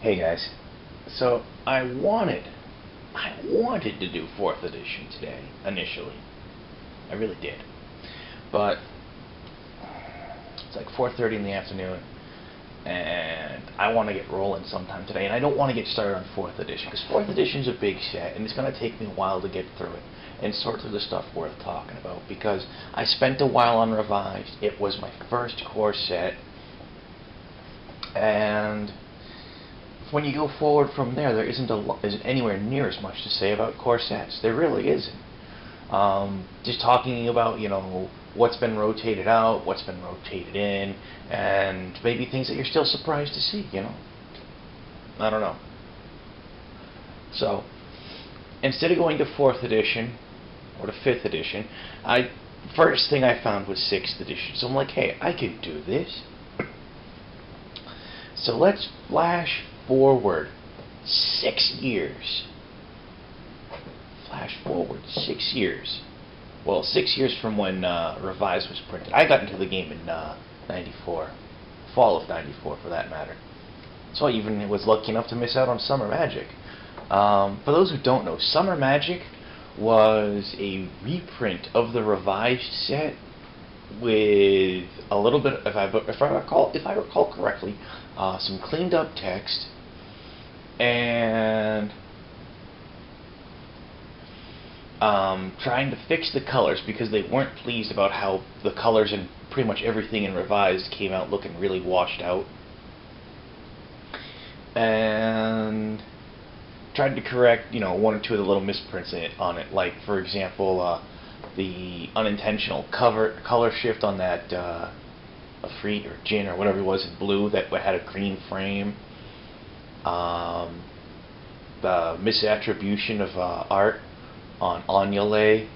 Hey guys, so I wanted to do 4th edition today, initially. I really did. But it's like 4:30 in the afternoon, and I want to get rolling sometime today, and I don't want to get started on 4th edition, because 4th edition is a big set, and it's going to take me a while to get through it, and sort through the stuff worth talking about, because I spent a while on Revised. It was my first core set, and when you go forward from there, there isn't anywhere near as much to say about core sets. There really isn't. Just talking about, what's been rotated out, what's been rotated in, and maybe things that you're still surprised to see, I don't know. So, instead of going to 4th edition, or to 5th edition, first thing I found was 6th edition. So I'm like, hey, I could do this. So let's flash forward 6 years. Flash forward 6 years. Well, 6 years from when Revised was printed. I got into the game in 94. Fall of 94, for that matter. So I even was lucky enough to miss out on Summer Magic. For those who don't know, Summer Magic was a reprint of the Revised set with a little bit, if I recall correctly, some cleaned up text and trying to fix the colors, because they weren't pleased about how the colors and pretty much everything in Revised came out looking really washed out, and tried to correct one or two of the little misprints on it, like for example the unintentional color shift on that Afreet or Jin or whatever it was in blue that had a green frame, the misattribution of art on Anyale,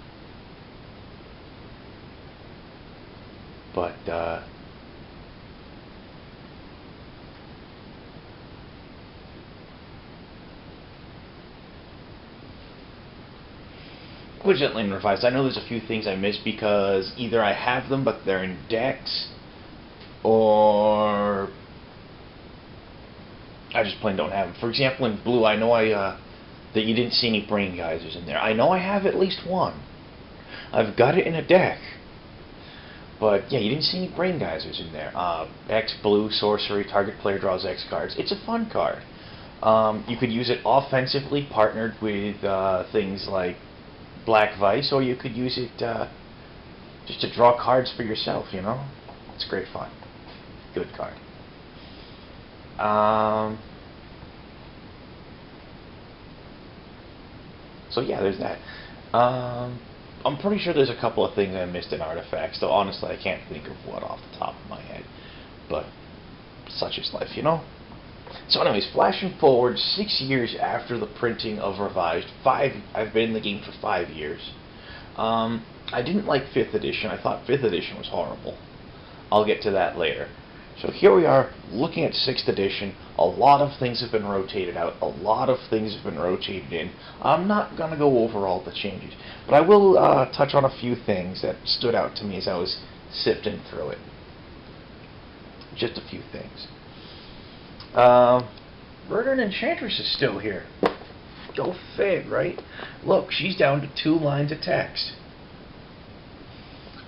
but legitimately in Revised, I know there's a few things I missed because either I have them but they're in decks, or I just plain don't have them. For example, in blue, I know that you didn't see any brain geysers in there. I know I have at least one. I've got it in a deck. But yeah, you didn't see any brain geysers in there. X blue sorcery, target player draws X cards. It's a fun card. You could use it offensively, partnered with things like Black Vice, or you could use it just to draw cards for yourself. It's great fun. Good card. So yeah, there's that. I'm pretty sure there's a couple of things I missed in Artifacts, though honestly I can't think of what off the top of my head. But such is life, So anyways, flashing forward 6 years after the printing of Revised, I've been in the game for 5 years. I didn't like 5th edition. I thought 5th edition was horrible. I'll get to that later. So here we are, looking at 6th edition. A lot of things have been rotated out. A lot of things have been rotated in. I'm not going to go over all the changes, but I will touch on a few things that stood out to me as I was sifting through it. Just a few things. Murdered Enchantress is still here. Go fig, right? Look, she's down to 2 lines of text.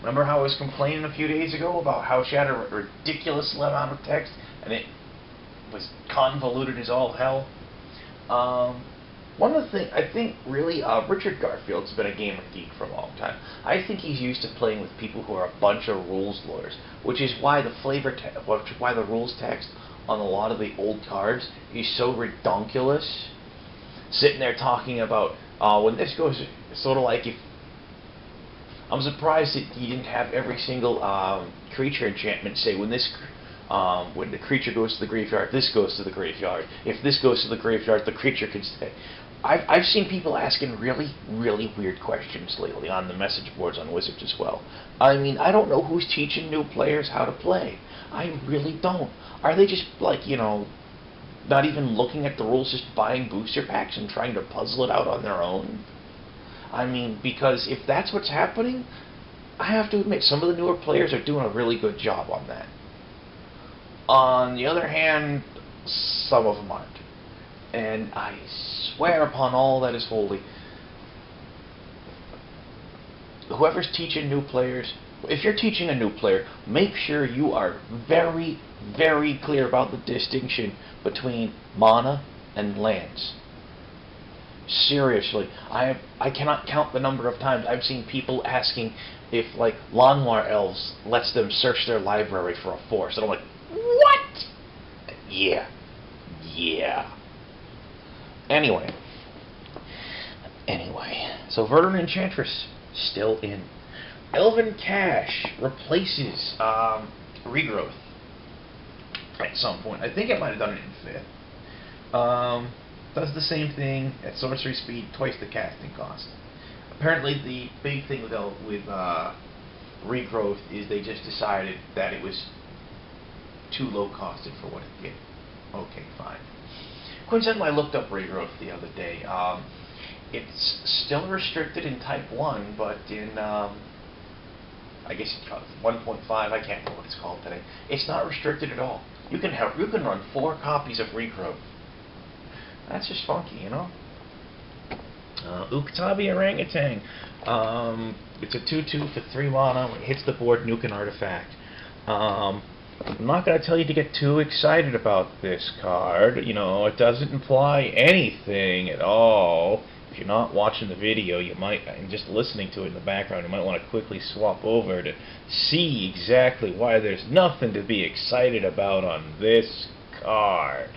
Remember how I was complaining a few days ago about how she had a ridiculous amount of text and it was convoluted as all hell? One of the things, I think really, Richard Garfield's been a gamer geek for a long time. I think he's used to playing with people who are a bunch of rules lawyers, which is why the rules text on a lot of the old cards is so redonkulous. Sitting there talking about when this goes, sort of like if I'm surprised that you didn't have every single creature enchantment say when the creature goes to the graveyard, this goes to the graveyard. If this goes to the graveyard, the creature can stay. I've seen people asking really, really weird questions lately on the message boards on Wizards as well. I mean, I don't know who's teaching new players how to play. I really don't. Are they just like, not even looking at the rules, just buying booster packs and trying to puzzle it out on their own? I mean, because if that's what's happening, I have to admit, some of the newer players are doing a really good job on that. On the other hand, some of them aren't. And I swear upon all that is holy, whoever's teaching new players, if you're teaching a new player, make sure you are very, very clear about the distinction between mana and lands. Seriously, I cannot count the number of times I've seen people asking if, like, Lawnmower Elves lets them search their library for a force. And I'm like, what? Yeah. Anyway, so Verdant Enchantress still in. Elven Cache replaces Regrowth at some point. I think it might have done it in 5th. Does the same thing at sorcery speed, twice the casting cost. Apparently the big thing with Regrowth is they just decided that it was too low costed for what it did. Okay, fine. Coincidentally, I looked up Regrowth the other day. It's still restricted in Type 1, but in, I guess 1.5, I can't remember what it's called today. It's not restricted at all. You can run 4 copies of Regrowth. That's just funky, you know? Uktabi Orangutan. It's a 2/2 for 3 mana. When it hits the board, nuke an artifact. I'm not going to tell you to get too excited about this card. You know, it doesn't imply anything at all. If you're not watching the video, you might, and just listening to it in the background, you might want to quickly swap over to see exactly why there's nothing to be excited about on this card.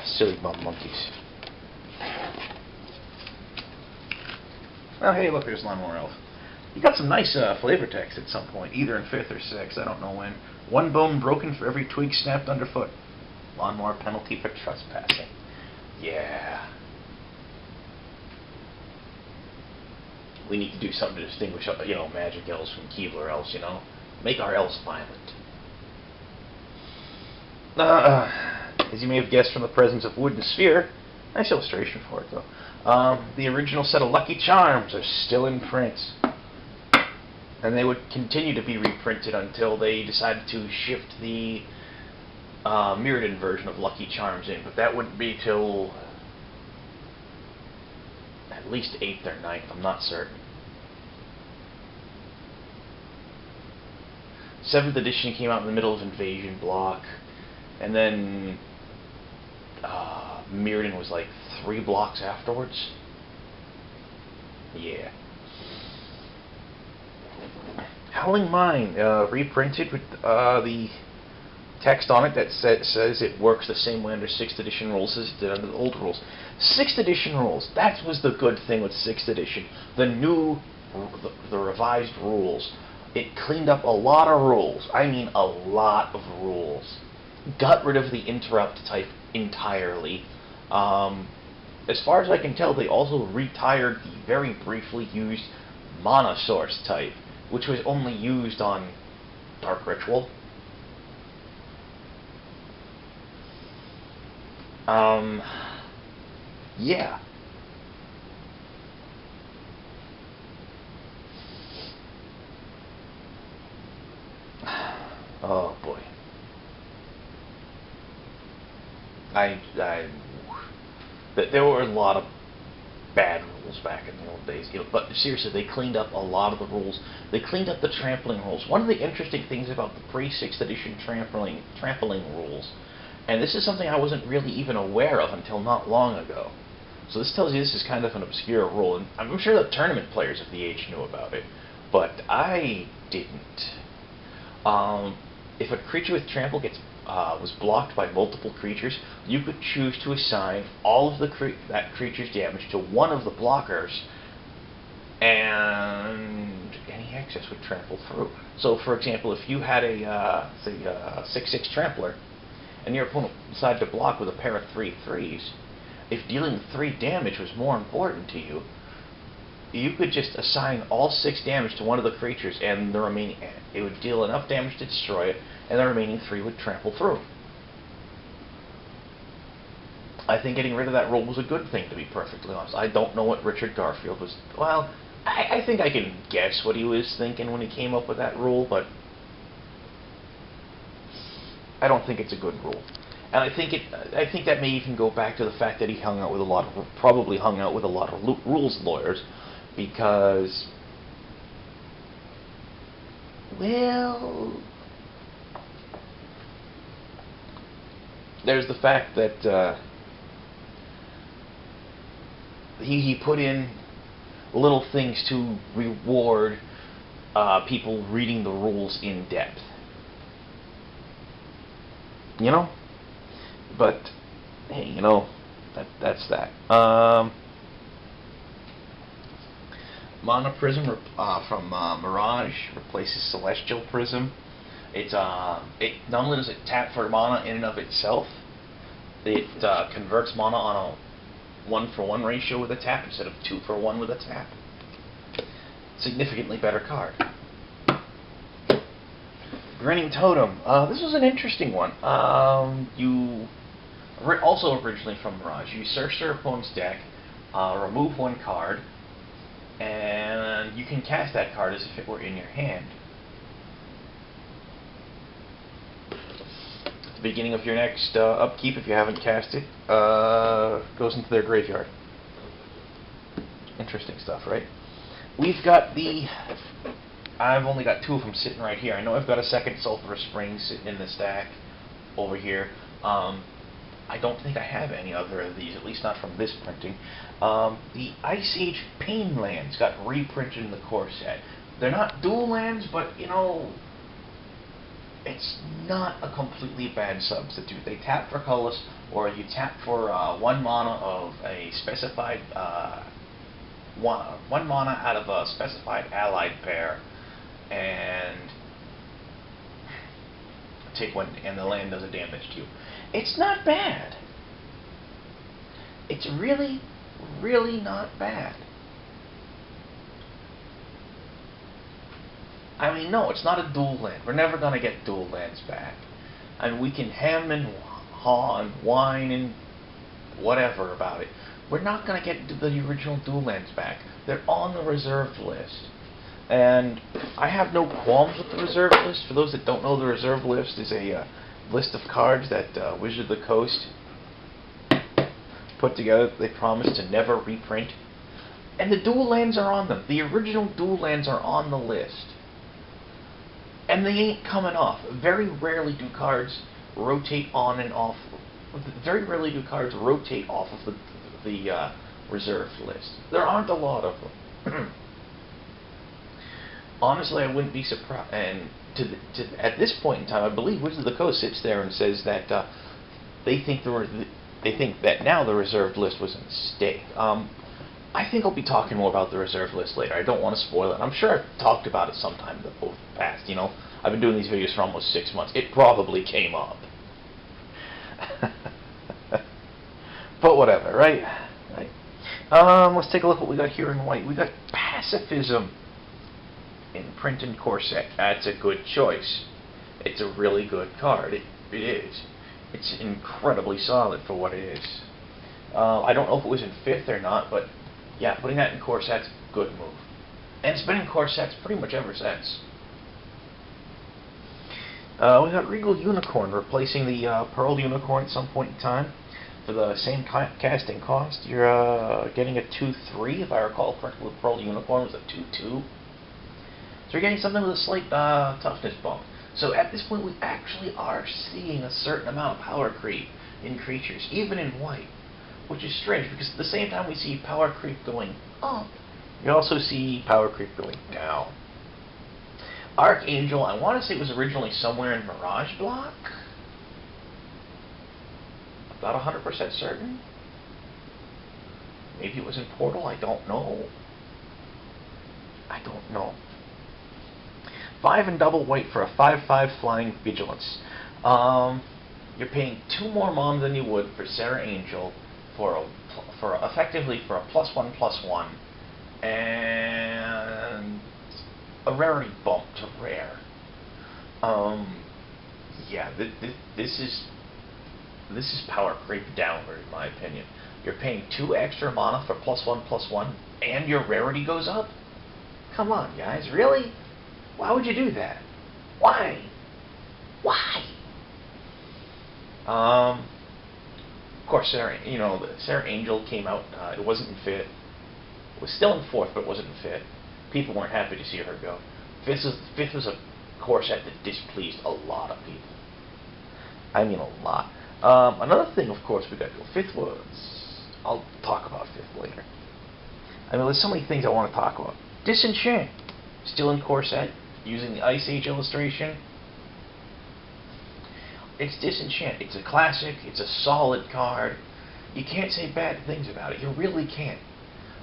Silly bum monkeys. Oh, hey, look, there's Lawnmower Elf. You got some nice flavor text at some point, either in 5th or 6th, I don't know when. 1 bone broken for every twig snapped underfoot. Lawnmower penalty for trespassing. Yeah. We need to do something to distinguish, you know, magic elves from Keebler elves, you know. Make our elves violent. As you may have guessed from the presence of Wooden Sphere, nice illustration for it, though. The original set of Lucky Charms are still in print. And they would continue to be reprinted until they decided to shift the Mirrodin version of Lucky Charms in. But that wouldn't be till at least 8th or 9th, I'm not certain. 7th edition came out in the middle of Invasion block. And then Mirrodin was like 3 blocks afterwards. Yeah. Howling Mine reprinted with the text on it that says it works the same way under 6th edition rules as it did under the old rules. 6th edition rules. That was the good thing with 6th edition. The revised rules. It cleaned up a lot of rules. I mean a lot of rules. Got rid of the interrupt type entirely. As far as I can tell, they also retired the very briefly used mana source type, which was only used on Dark Ritual. Yeah. Oh boy. There were a lot of bad rules back in the old days, you know, but seriously, they cleaned up a lot of the rules. They cleaned up the trampling rules. One of the interesting things about the pre-6th edition trampling rules, and this is something I wasn't really even aware of until not long ago. So this tells you this is kind of an obscure rule, and I'm sure the tournament players of the age knew about it, but I didn't. If a creature with trample was blocked by multiple creatures, you could choose to assign all of that creature's damage to one of the blockers, and any excess would trample through. So, for example, if you had a, say, 6/6 trampler, and your opponent decided to block with a pair of 3/3s, if dealing 3 damage was more important to you, you could just assign all 6 damage to one of the creatures, and the remaining, it would deal enough damage to destroy it, and the remaining 3 would trample through. I think getting rid of that rule was a good thing, to be perfectly honest. I don't know what Richard Garfield was... Well, I think I can guess what he was thinking when he came up with that rule, but I don't think it's a good rule. And I think that may even go back to the fact that he hung out with probably hung out with a lot of rules lawyers, because, well, there's the fact that he put in little things to reward people reading the rules in depth. You know? But, hey, you know, that's that. Mana Prism from Mirage replaces Celestial Prism. It not only does it tap for mana in and of itself, it converts mana on a 1-for-1 ratio with a tap instead of 2-for-1 with a tap. Significantly better card. Grinning Totem. This was an interesting one. Also originally from Mirage. You search their opponent's deck, remove one card, and you can cast that card as if it were in your hand. At the beginning of your next upkeep, if you haven't cast it, goes into their graveyard. Interesting stuff, right? We've got I've only got 2 of them sitting right here. I know I've got a second Sulphurous Spring sitting in the stack over here. I don't think I have any other of these, at least not from this printing. The Ice Age Pain lands got reprinted in the core set. They're not dual lands, but, you know, it's not a completely bad substitute. They tap for colorless, or you tap for 1 mana of a specified one mana out of a specified allied pair, and take 1, and the land does a damage to you. It's not bad. It's really, really not bad. I mean, no, it's not a dual land. We're never going to get dual lands back. I mean, we can hem and haw and whine and whatever about it. We're not going to get the original dual lands back. They're on the reserved list. And I have no qualms with the reserved list. For those that don't know, the reserved list is a list of cards that Wizard of the Coast put together. They promised to never reprint. And the dual lands are on them. The original dual lands are on the list. And they ain't coming off. Very rarely do cards rotate on and off. Very rarely do cards rotate off of the reserved list. There aren't a lot of them. Honestly, I wouldn't be surprised. And at this point in time, I believe Wizard of the Coast sits there and says that they think that now the reserved list was a mistake. I think I'll be talking more about the reserved list later. I don't want to spoil it. I'm sure I've talked about it sometime in the past. You know, I've been doing these videos for almost 6 months. It probably came up. But whatever, right? Let's take a look at what we got here in white. We got Pacifism in print and core set. That's a good choice. It's a really good card. It is. It's incredibly solid for what it is. I don't know if it was in 5th or not, but yeah, putting that in core set's a good move. And it's been in core sets pretty much ever since. We got Regal Unicorn replacing the Pearl Unicorn at some point in time. For the same casting cost, you're getting a 2/3, if I recall correctly. With Pearl Unicorn was a 2/2. So you're getting something with a slight toughness bump. So at this point, we actually are seeing a certain amount of power creep in creatures, even in white, which is strange, because at the same time we see power creep going up, you also see power creep going down. Archangel, I want to say it was originally somewhere in Mirage Block. About 100% certain. Maybe it was in Portal, I don't know. 5 and double white for a 5/5 flying vigilance. You're paying 2 more mana than you would for Sarah Angel effectively for a +1/+1 and a rarity bump to rare. Yeah, this is power creep downward in my opinion. You're paying 2 extra mana for +1/+1 and your rarity goes up? Come on, guys, really? Why would you do that? Why? Why? Of course, Sarah Angel came out. It wasn't in fifth. It was still in fourth, but it wasn't in fifth. People weren't happy to see her go. Fifth was a course that displeased a lot of people. I mean, a lot. Another thing, of course, we got to go. Fifth was. I'll talk about fifth later. I mean, there's so many things I want to talk about. Disenchant, still in Corset, using the Ice Age illustration. It's Disenchant. It's a classic. It's a solid card. You can't say bad things about it. You really can't.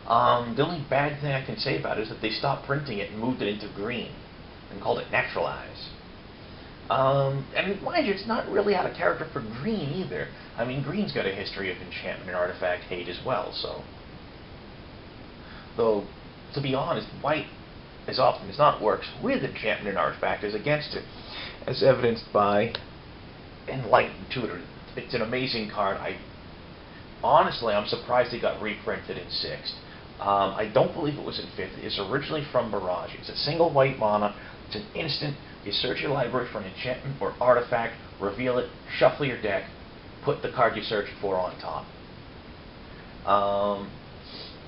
The only bad thing I can say about it is that they stopped printing it and moved it into green and called it Naturalize. And mind you, it's not really out of character for green either. I mean, green's got a history of enchantment and artifact hate as well, so. Though, to be honest, white, as often as not, works with enchantment and artifact as against it, as evidenced by Enlightened Tutor. It's an amazing card. Honestly, I'm surprised it got reprinted in 6th. I don't believe it was in 5th. It's originally from Mirage. It's a single white mana. It's an instant. You search your library for an enchantment or artifact, reveal it, shuffle your deck, put the card you searched for on top.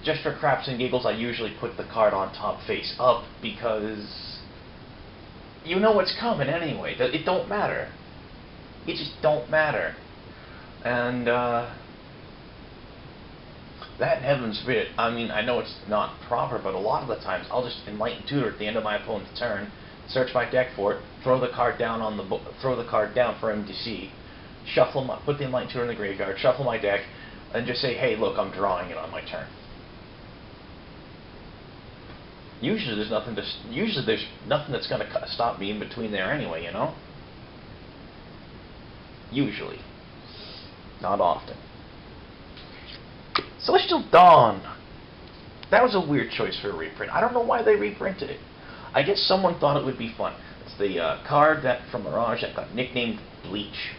Just for craps and giggles, I usually put the card on top face up because you know what's coming anyway. It don't matter. It just don't matter. And that Heaven's Bit, I mean, I know it's not proper, but a lot of the times I'll just Enlighten Tutor at the end of my opponent's turn, search my deck for it, throw the card down for him to see, shuffle put the Enlighten Tutor in the graveyard, shuffle my deck, and just say, hey, look, I'm drawing it on my turn. Usually there's nothing that's going to stop me in between there anyway, you know? Usually. Not often. Celestial Dawn. That was a weird choice for a reprint. I don't know why they reprinted it. I guess someone thought it would be fun. It's the card from Mirage that got nicknamed Bleach.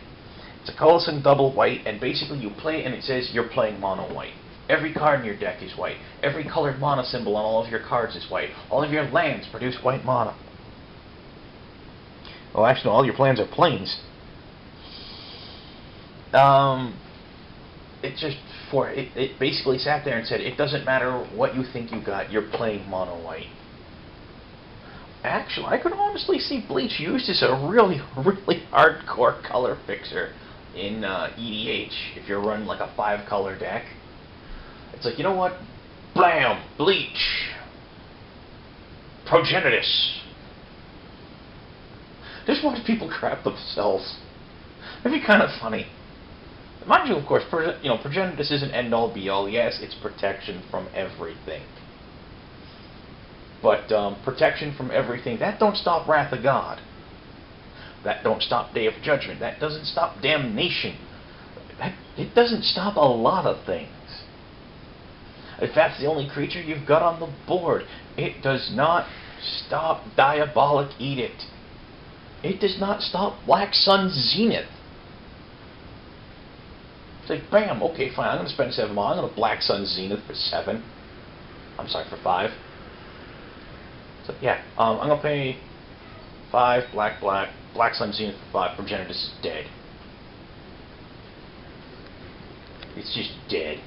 It's a colorless double white, and basically you play it and it says you're playing mono white. Every card in your deck is white. Every colored mana symbol on all of your cards is white. All of your lands produce white mana. Well, actually, all your lands are plains. It basically sat there and said, it doesn't matter what you think you got, you're playing mono white. Actually, I could honestly see Bleach used as a really, really hardcore color fixer in EDH if you're running like a 5-color deck. It's like, you know what? Blam! Bleach! Progenitus! Just watch people crap themselves. It'd be kind of funny. Mind you, of course, Progenitus isn't end-all be-all. Yes, it's protection from everything. But protection from everything, that don't stop Wrath of God. That don't stop Day of Judgment. That doesn't stop Damnation. It doesn't stop a lot of things. If that's the only creature you've got on the board, it does not stop Diabolic Edict. It does not stop Black Sun Zenith. It's like, bam, okay, fine, I'm going to spend 7 mana. I'm going to Black Sun Zenith for 7. I'm sorry, for 5. So, yeah, I'm going to pay 5, Black Sun Zenith for 5. Progenitus is dead. It's just dead.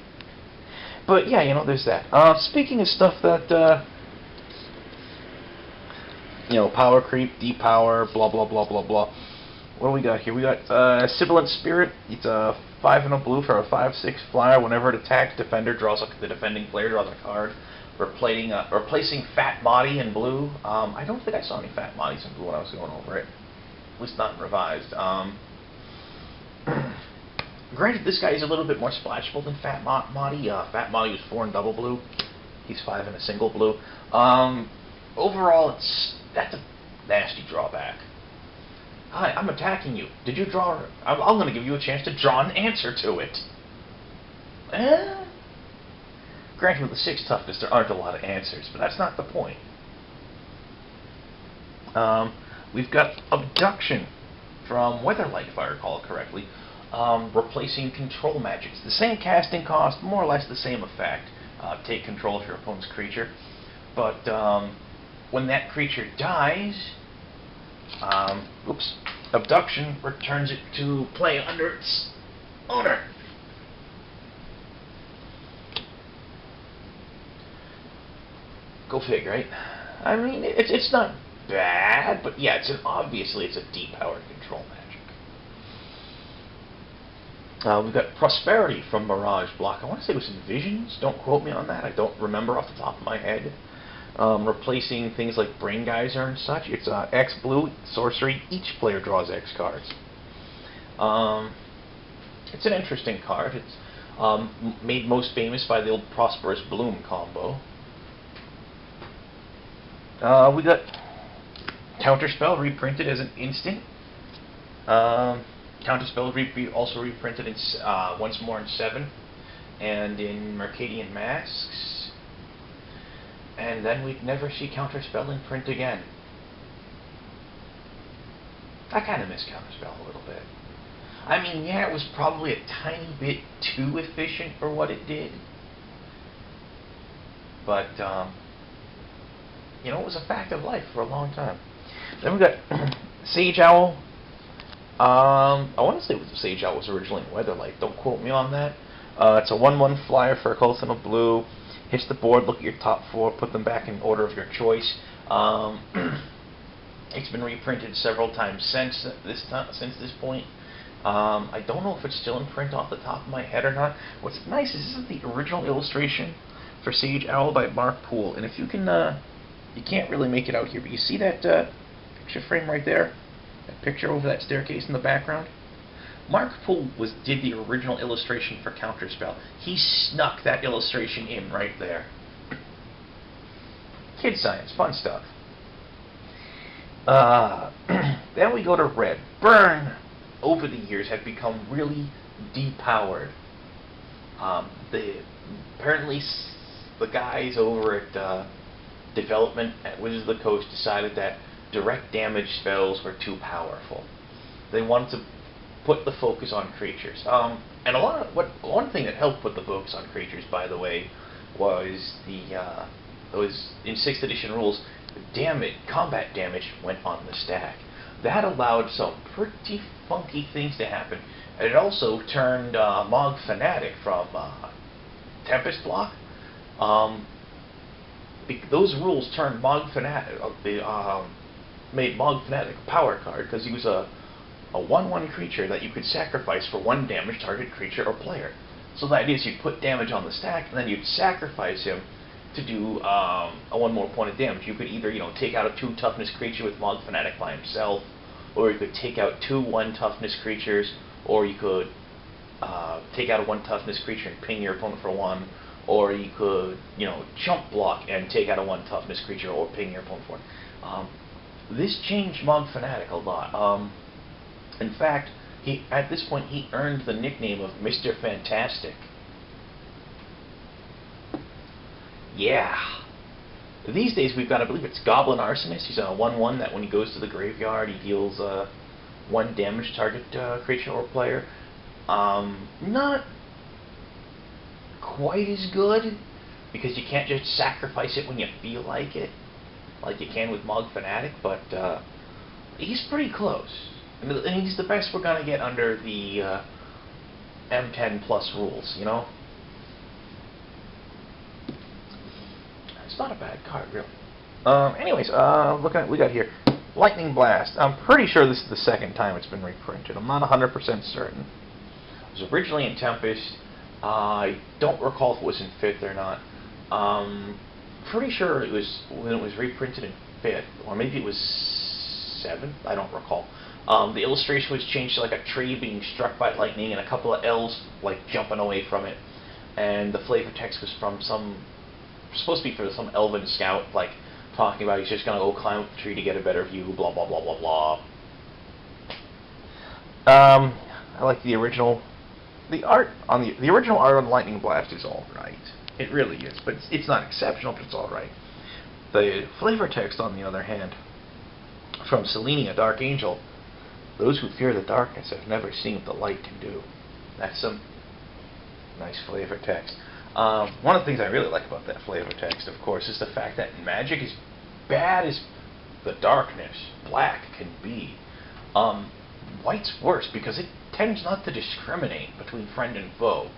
But, yeah, there's that. Speaking of stuff that, power creep, depower, blah, blah, blah, blah, blah. What do we got here? We got Sibilant Spirit. It's a 5 and a blue for a 5/6 flyer. Whenever it attacks, the defending player draws a card, replacing Fat Madi in blue. I don't think I saw any Fat Modis in blue when I was going over it. At least not revised. Granted, this guy is a little bit more splashable than Fat Madi. Fat Madi was 4 in double blue. He's 5 in a single blue. Overall, that's a nasty drawback. Hi, I'm attacking you. Did you draw? I'm going to give you a chance to draw an answer to it. Granted, with the 6 toughness, there aren't a lot of answers, but that's not the point. We've got Abduction from Weatherlight, if I recall correctly. Replacing control magics. The same casting cost, more or less the same effect. Take control of your opponent's creature. But when that creature dies, Abduction returns it to play under its owner. Go fig, right? I mean, it's not bad, but yeah, obviously it's a depowered control magic. We've got Prosperity from Mirage Block. I want to say it was in Visions. Don't quote me on that. I don't remember off the top of my head. Replacing things like Brain Geyser and such. It's X blue sorcery. Each player draws X cards. It's an interesting card. It's made most famous by the old Prosperous Bloom combo. We got Counterspell reprinted as an instant. Counterspell also reprinted in, once more in 7 and in Mercadian Masks. And then we'd never see Counterspell in print again. I kind of miss Counterspell a little bit. I mean, yeah, it was probably a tiny bit too efficient for what it did. But, you know, it was a fact of life for a long time. Then we got Sage Owl. I want to say the Sage Owl was originally in Weatherlight. Don't quote me on that. It's a 1/1 flyer for a color of blue. Hits the board, look at your top 4, put them back in order of your choice. It's been reprinted several times since this point. I don't know if it's still in print off the top of my head or not. What's nice is this is the original illustration for Sage Owl by Mark Poole. And if you can, you can't really make it out here, but you see that picture frame right there? That picture over that staircase in the background? Mark Poole did the original illustration for Counterspell. He snuck that illustration in right there. Kid science, fun stuff. Then we go to Red. Burn, over the years, have become really depowered. Apparently, the guys over at development at Wizards of the Coast decided that direct damage spells were too powerful. They wanted to put the focus on creatures. And one thing that helped put the focus on creatures, by the way, was in 6th edition rules, combat damage went on the stack. That allowed some pretty funky things to happen. And it also turned Mog Fanatic from Tempest Block. Those rules turned Mog Fanatic, made Mog Fanatic a power card because he was a 1/1 creature that you could sacrifice for 1 damage target creature or player. So the idea is you'd put damage on the stack and then you'd sacrifice him to do a 1 more point of damage. You could either, take out a 2 toughness creature with Mog Fanatic by himself, or you could take out 2 1 toughness creatures, or you could take out a 1 toughness creature and ping your opponent for 1, or you could, chump block and take out a 1 toughness creature or ping your opponent for 1. This changed Mog Fanatic a lot. In fact, at this point he earned the nickname of Mr. Fantastic. Yeah. These days we've got, I believe it's Goblin Arsonist. He's a 1/1 that when he goes to the graveyard he deals 1 damage target creature or player. Not quite as good, because you can't just sacrifice it when you feel like it, like you can with Mog Fanatic, but he's pretty close. And he's the best we're going to get under the M10 plus rules, It's not a bad card, really. Anyways, look at what we got here. Lightning Blast. I'm pretty sure this is the 2nd time it's been reprinted. I'm not 100% certain. It was originally in Tempest. I don't recall if it was in 5th or not. Pretty sure it was when it was reprinted in 5th, or maybe it was 7th. I don't recall. The illustration was changed to like a tree being struck by lightning and a couple of elves like jumping away from it. And the flavor text was from supposed to be for some elven scout, like talking about he's just gonna go climb up the tree to get a better view, blah blah blah blah blah. I like the original. The art on the original art on Lightning Blast is all right. It really is, but it's not exceptional, but it's all right. The flavor text, on the other hand, from Selenia, Dark Angel, those who fear the darkness have never seen what the light can do. That's some nice flavor text. One of the things I really like about that flavor text, of course, is the fact that Magic, as bad as the darkness, black, can be, White's worse because it tends not to discriminate between friend and foe.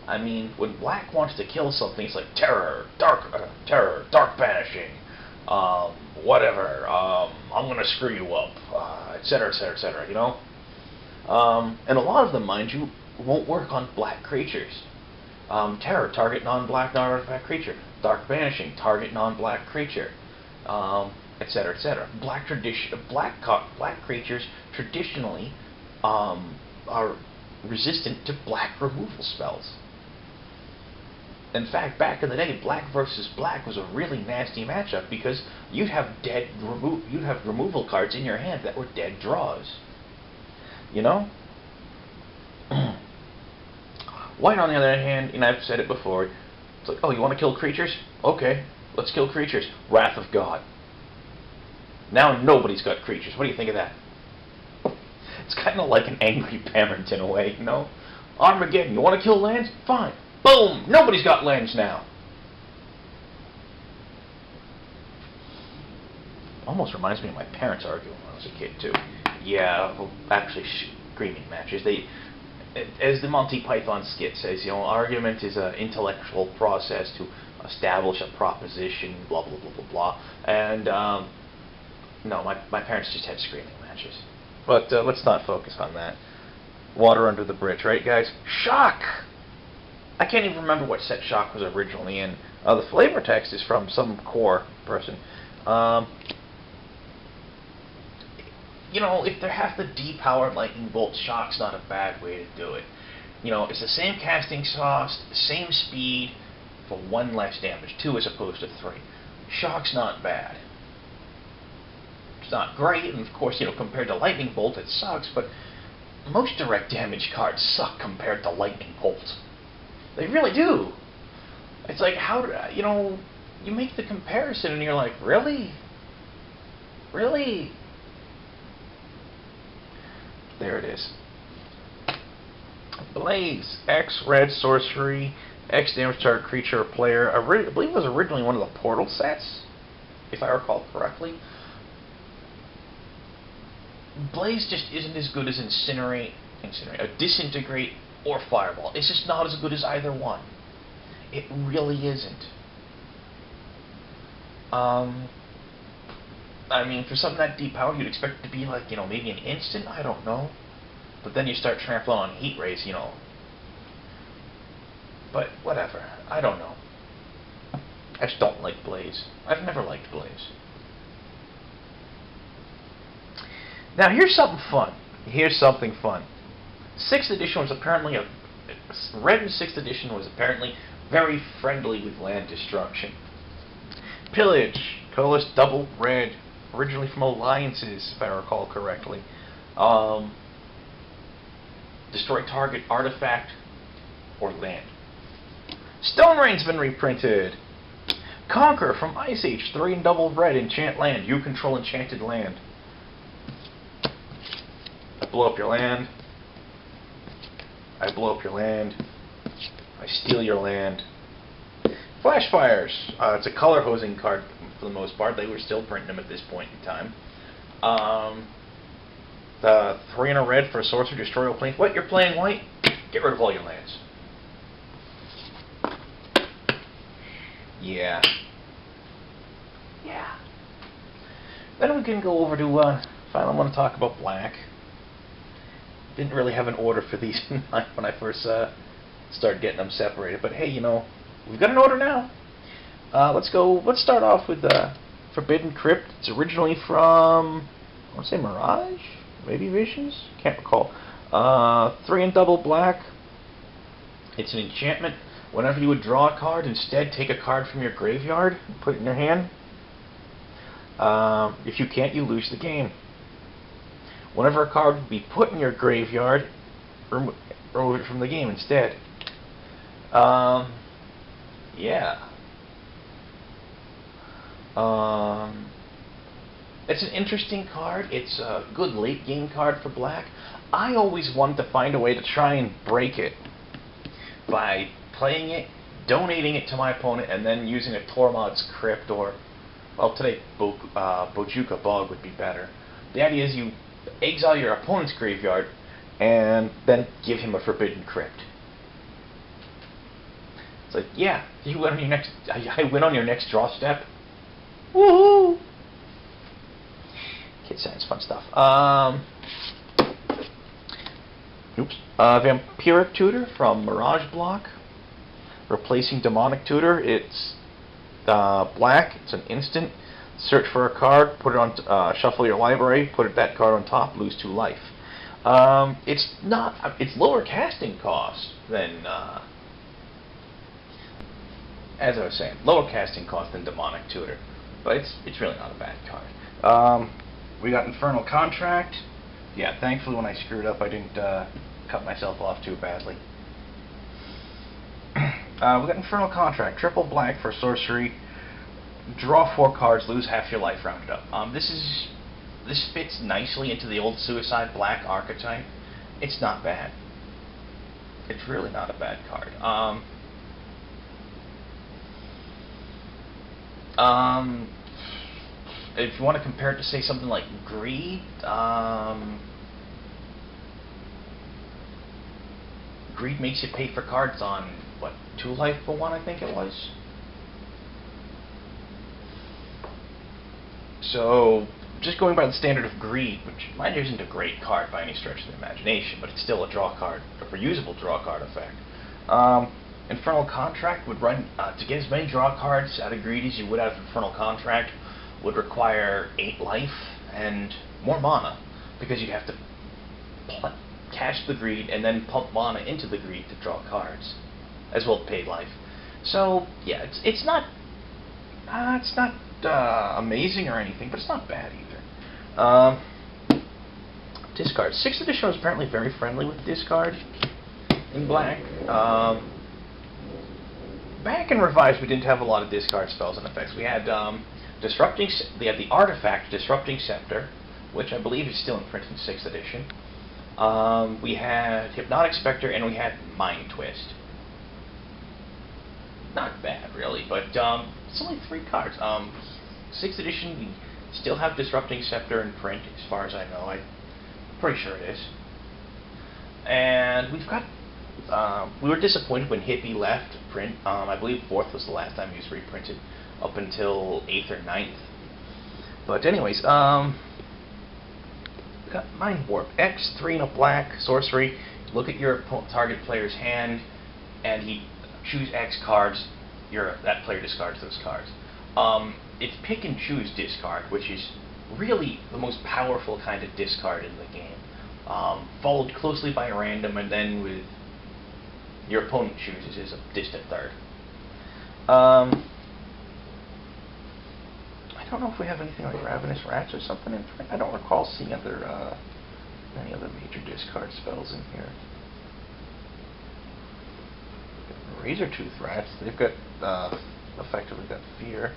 I mean, when black wants to kill something, it's like terror, dark banishing, whatever, I'm gonna screw you up, etc., etc., etc., you know? And a lot of them, mind you, won't work on black creatures. Terror, target non-black non-artifact creature. Dark banishing, target non-black creature, etc., etc. Black creatures traditionally are resistant to black removal spells. In fact, back in the day, black versus black was a really nasty matchup because you'd have removal cards in your hand that were dead draws. You know? White, on the other hand, and I've said it before, it's like, oh, you want to kill creatures? Okay, let's kill creatures. Wrath of God. Now nobody's got creatures. What do you think of that? It's kind of like an angry parent in a way, you know? Armageddon, you want to kill lands? Fine. Boom! Nobody's got lands now. Almost reminds me of my parents arguing when I was a kid, too. Yeah, well, actually, screaming matches. As the Monty Python skit says, you know, argument is an intellectual process to establish a proposition, blah, blah, blah, blah, blah. And, no, my parents just had screaming matches. But let's not focus on that. Water under the bridge, right, guys? Shock! I can't even remember what set Shock was originally in. The flavor text is from some core person. You know, if they have to depower Lightning Bolt, Shock's not a bad way to do it. You know, it's the same casting cost, same speed, for 1 less damage, 2 as opposed to 3. Shock's not bad. It's not great, and of course, you know, compared to Lightning Bolt, it sucks, but most direct damage cards suck compared to Lightning Bolt. They really do. It's like, how do, you know, you make the comparison and you're like, really? Really? There it is. Blaze, X red sorcery, X damage target creature or player. I believe it was originally one of the Portal sets, if I recall correctly. Blaze just isn't as good as Disintegrate, or Fireball. It's just not as good as either one. It really isn't. I mean, for something that depowered, you'd expect it to be like, you know, maybe an instant? I don't know. But then you start trampling on Heat Rays, you know. But, whatever. I don't know. I just don't like Blaze. I've never liked Blaze. Now, here's something fun. Here's something fun. 6th edition was apparently Red in 6th edition was apparently very friendly with land destruction. Pillage, colorless double red, originally from Alliances, if I recall correctly. Destroy target artifact or land. Stone Rain's been reprinted. Conquer from Ice Age, 3 and double red, enchant land. You control enchanted land. I blow up your land. I blow up your land. I steal your land. Flash Fires. It's a color hosing card for the most part. They were still printing them at this point in time. 3 and a red for a sorcerer, destroy all planes. What? You're playing white? Get rid of all your lands. Yeah. Yeah. Then we can go over to, finally I want to talk about black. Didn't really have an order for these in mind when I first started getting them separated, but hey, you know, we've got an order now. Let's start off with Forbidden Crypt. It's originally from, I want to say Mirage? Maybe Visions? Can't recall. 3 and double black. It's an enchantment. Whenever you would draw a card, instead take a card from your graveyard and put it in your hand. If you can't, you lose the game. Whenever a card would be put in your graveyard, remove it from the game instead. Yeah. It's an interesting card. It's a good late game card for black. I always wanted to find a way to try and break it by playing it, donating it to my opponent, and then using a Tormod's Crypt or, well, today Bojuka Bog would be better. The idea is you exile your opponent's graveyard, and then give him a Forbidden Crypt. It's like, yeah, you went on your next. I went on your next draw step. Woohoo! Kid Science, fun stuff. Vampiric Tutor from Mirage Block, replacing Demonic Tutor. It's black. It's an instant. Search for a card, put it on, shuffle your library, put that card on top, lose 2 life. It's not. It's lower casting cost than, as I was saying, lower casting cost than Demonic Tutor, but it's really not a bad card. We got Infernal Contract. Yeah, thankfully when I screwed up, I didn't cut myself off too badly. We got Infernal Contract, triple black for sorcery. Draw 4 cards, lose half your life, rounded up. This fits nicely into the old Suicide Black archetype. It's not bad. It's really not a bad card. If you want to compare it to, say, something like Greed, Greed makes you pay for cards on, what, 2 life for 1, I think it was? So, just going by the standard of Greed, which, mind you, isn't a great card by any stretch of the imagination, but it's still a draw card, a reusable draw card effect. Infernal Contract would run, to get as many draw cards out of Greed as you would out of Infernal Contract, would require 8 life and more mana, because you'd have to cash the Greed and then pump mana into the Greed to draw cards, as well as paid life. So, yeah, it's not amazing or anything, but it's not bad either. Discard. 6th edition was apparently very friendly with discard in black. Back in Revised, we didn't have a lot of discard spells and effects. We had they had the artifact Disrupting Scepter, which I believe is still in print in 6th edition. We had Hypnotic Spectre, and we had Mind Twist. Not bad, really, but it's only 3 cards. 6th edition, we still have Disrupting Scepter in print, as far as I know. I'm pretty sure it is. And we've got. We were disappointed when Hippie left print. I believe 4th was the last time he was reprinted, up until 8th or 9th. But anyways, we got Mind Warp. X, 3 and a black, sorcery. Look at your target player's hand, and he choose X cards. That player discards those cards. It's pick and choose discard, which is really the most powerful kind of discard in the game. Followed closely by random, and then with your opponent chooses as a distant third. I don't know if we have anything like Ravenous Rats or something in print. I don't recall seeing any other major discard spells in here. Razortooth Rats. They've got effectively got fear.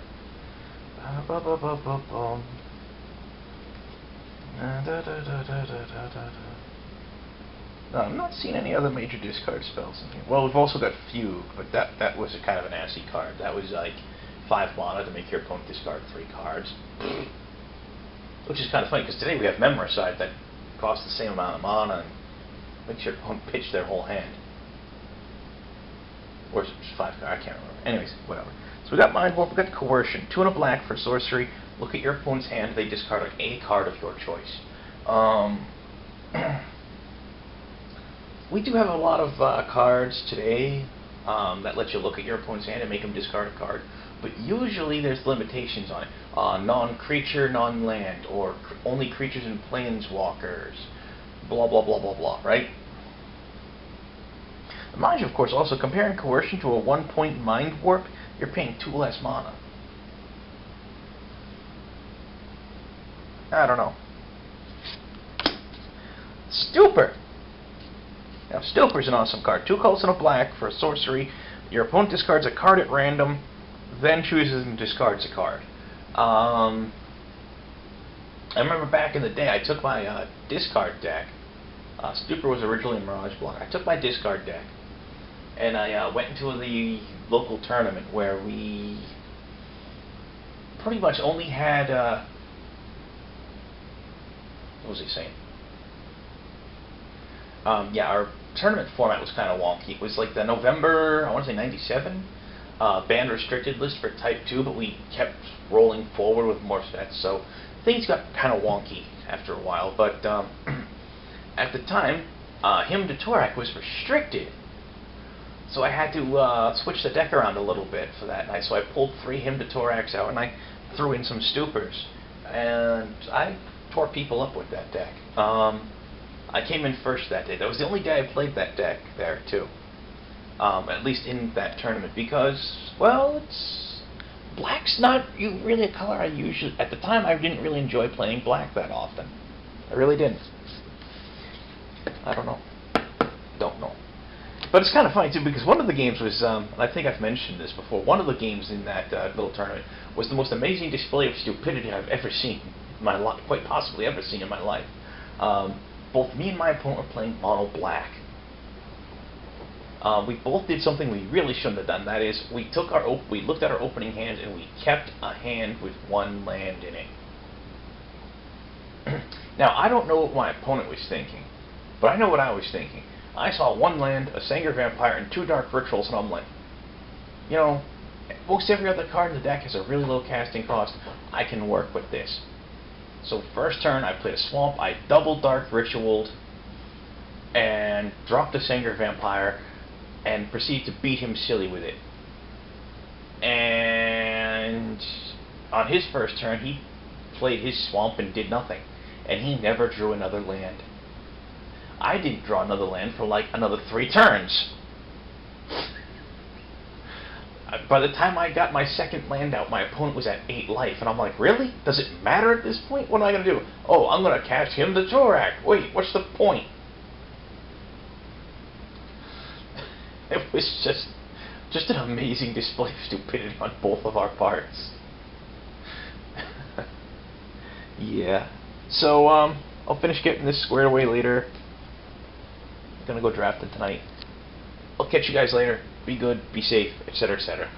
No, I'm not seeing any other major discard spells in here. Well, we've also got Fugue, but that was a kind of an assy card. That was like 5 mana to make your opponent discard 3 cards. Which is kind of funny, because today we have Memoricide that costs the same amount of mana and makes your opponent pitch their whole hand. Or 5 cards, I can't remember. Anyways, whatever. So we got Mind Warp, we got Coercion. 2 and a black for sorcery. Look at your opponent's hand, they discard a card of your choice. We do have a lot of cards today that let you look at your opponent's hand and make them discard a card, but usually there's limitations on it. Non-creature, non-land, or only creatures and planeswalkers, blah blah blah blah blah, right? Mind you, of course, also comparing Coercion to a 1-point Mind Warp, you're paying 2 less mana. I don't know. Stupor! Now, Stupor's an awesome card. 2 colors and a black for a sorcery. Your opponent discards a card at random, then chooses and discards a card. I remember back in the day, I took my discard deck. Stupor was originally in Mirage Block. I took my discard deck, and I went into the local tournament where we pretty much only had What was he saying? Yeah, our tournament format was kind of wonky. It was like the November, I want to say 97, band restricted list for Type 2, but we kept rolling forward with more sets, so things got kind of wonky after a while. But at the time, Hymn to Torak was restricted, so I had to switch the deck around a little bit for that night. So I pulled 3 Hymn to Toraks out, and I threw in some Stupors, and I tore people up with that deck. I came in first that day. That was the only day I played that deck there, too. At least in that tournament, because, well, black's not really a color I usually... At the time, I didn't really enjoy playing black that often. I really didn't. I don't know. Don't know. But it's kind of funny, too, because one of the games was, and I think I've mentioned this before, one of the games in that little tournament was the most amazing display of stupidity I've ever seen in my life, quite possibly ever seen in my life. Both me and my opponent were playing mono black. We both did something we really shouldn't have done. That is, we looked at our opening hand and we kept a hand with 1 land in it. Now, I don't know what my opponent was thinking, but I know what I was thinking. I saw 1 land, a Sanger Vampire, and 2 Dark Rituals, and I'm like, you know, most every other card in the deck has a really low casting cost. I can work with this. So first turn, I played a Swamp, I double Dark Ritualed, and dropped the Sanger Vampire, and proceeded to beat him silly with it. And on his first turn, he played his Swamp and did nothing. And he never drew another land. I didn't draw another land for like another 3 turns. By the time I got my second land out, my opponent was at 8 life, and I'm like, really? Does it matter at this point? What am I going to do? Oh, I'm going to cast Hymn to Torak. Wait, what's the point? It was just an amazing display of stupidity on both of our parts. Yeah. So, I'll finish getting this squared away later. I'm going to go drafting tonight. I'll catch you guys later. Be good, be safe, etc., etc.